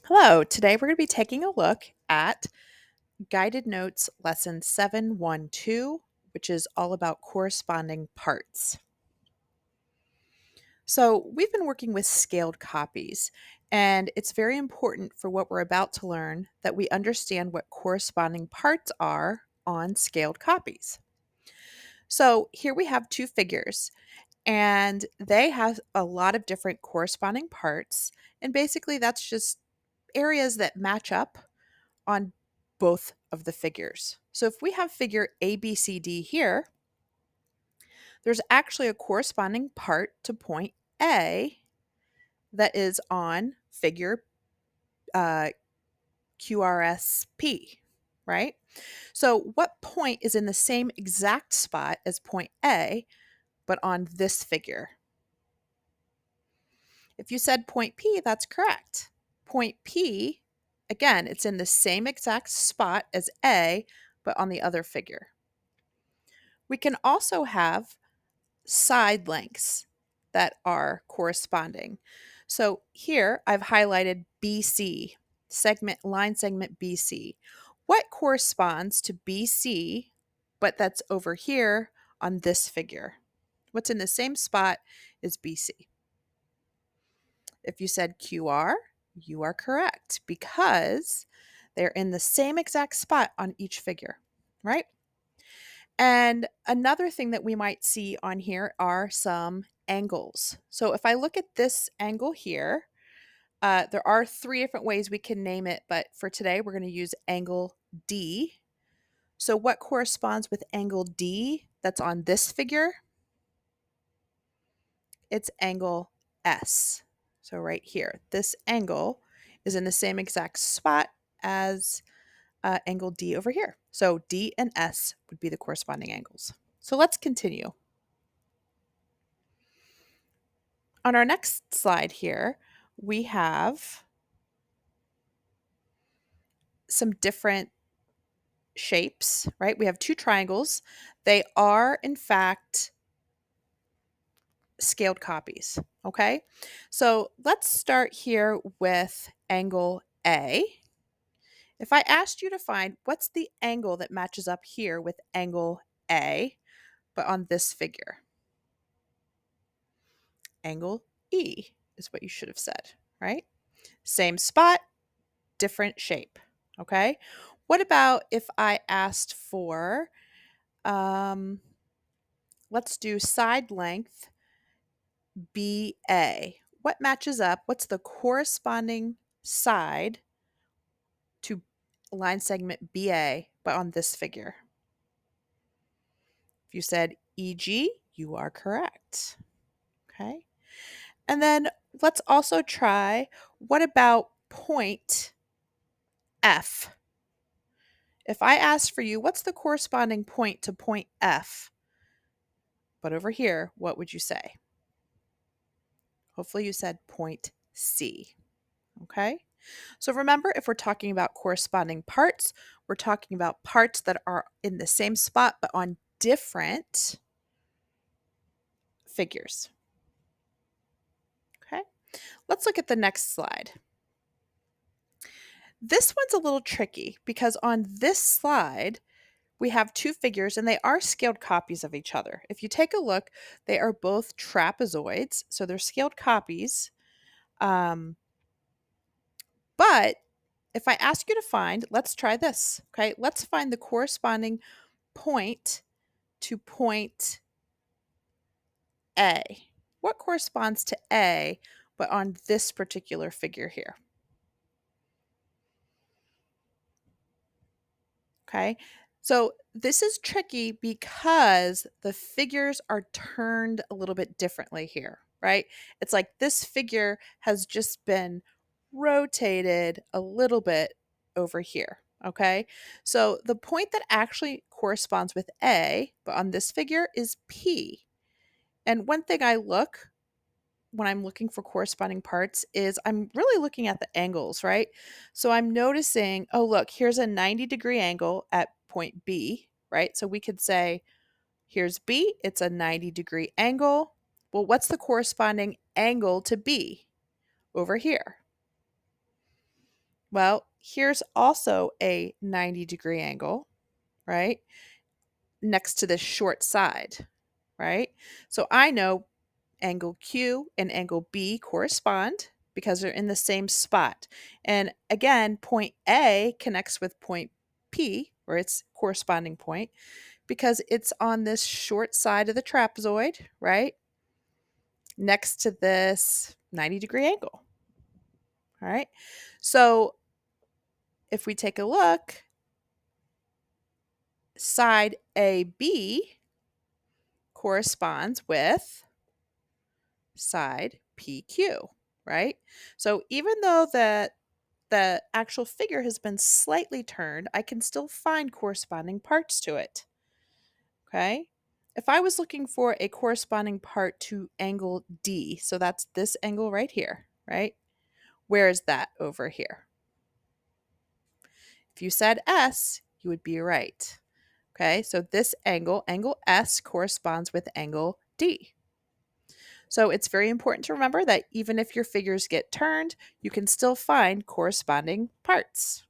Hello, today we're going to be taking a look at Guided Notes Lesson 712, which is all about corresponding parts. So, we've been working with scaled copies, and it's very important for what we're about to learn that we understand what corresponding parts are on scaled copies. So, here we have two figures, and they have a lot of different corresponding parts, and basically that's just areas that match up on both of the figures. So if we have figure ABCD here, there's actually a corresponding part to point A that is on figure uh, QRSP, right? So what point is in the same exact spot as point A, but on this figure? If you said point P, that's correct. Point P, again, it's in the same exact spot as A, but on the other figure. We can also have side lengths that are corresponding. So here I've highlighted BC, line segment BC. What corresponds to BC, but that's over here on this figure? What's in the same spot as BC? If you said QR, you are correct because they're in the same exact spot on each figure, right? And another thing that we might see on here are some angles. So if I look at this angle here, there are three different ways we can name it, but for today we're going to use angle D. So what corresponds with angle D that's on this figure? It's angle S. So right here, this angle is in the same exact spot as angle D over here. So D and S would be the corresponding angles. So let's continue. On our next slide here, we have some different shapes, right? We have two triangles. They are, in fact, scaled copies, okay? So let's start here with angle A. If I asked you to find what's the angle that matches up here with angle A, but on this figure, angle E is what you should have said, right? Same spot, different shape, okay? What about if I asked for, let's do side length BA. What matches up? What's the corresponding side to line segment BA, but on this figure? If you said EG, you are correct. Okay. And then let's also try, what about point F? If I asked for you, what's the corresponding point to point F? But over here, what would you say? Hopefully you said point C. Okay. So remember, if we're talking about corresponding parts, we're talking about parts that are in the same spot but on different figures. Okay. Let's look at the next slide. This one's a little tricky because on this slide, we have two figures and they are scaled copies of each other. If you take a look, they are both trapezoids, so they're scaled copies. But if I ask you to find, let's try this, okay? Let's find the corresponding point to point A. What corresponds to A, but on this particular figure here? Okay, so this is tricky because the figures are turned a little bit differently here, right? It's like this figure has just been rotated a little bit over here, okay? So the point that actually corresponds with A, but on this figure is P. And one thing I look when I'm looking for corresponding parts is I'm really looking at the angles, right? So I'm noticing, oh, look, here's a 90-degree angle at point B, right? So we could say, here's B, it's a 90-degree angle. Well, what's the corresponding angle to B over here? Well, here's also a 90-degree angle, right? Next to this short side, right? So I know angle Q and angle B correspond because they're in the same spot. And again, point A connects with point P, or its corresponding point, because it's on this short side of the trapezoid, right? Next to this 90-degree angle. All right. So if we take a look, side AB corresponds with side PQ, right? So even though the actual figure has been slightly turned, I can still find corresponding parts to it. Okay? If I was looking for a corresponding part to angle D, so that's this angle right here, right? Where is that over here? If you said S, you would be right. Okay, so this angle, angle S, corresponds with angle D. So it's very important to remember that even if your figures get turned, you can still find corresponding parts.